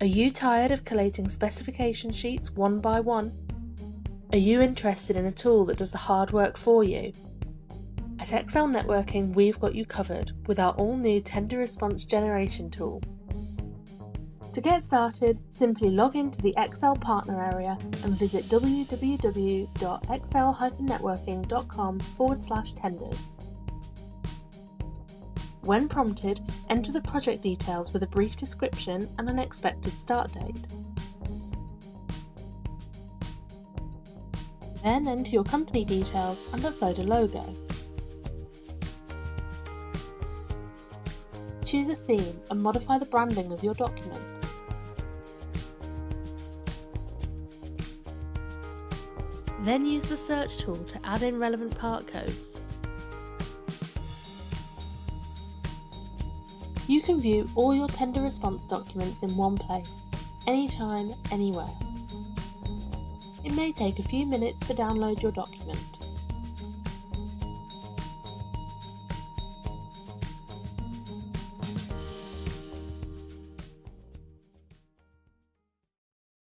Are you tired of collating specification sheets one by one? Are you interested in a tool that does the hard work for you? At Excel Networking, we've got you covered with our all-new tender response generation tool. To get started, simply log into the Excel partner area and visit www.excel-networking.com/tenders. When prompted, enter the project details with a brief description and an expected start date. Then enter your company details and upload a logo. Choose a theme and modify the branding of your document. Then use the search tool to add in relevant part codes. You can view all your tender response documents in one place, anytime, anywhere. It may take a few minutes to download your document.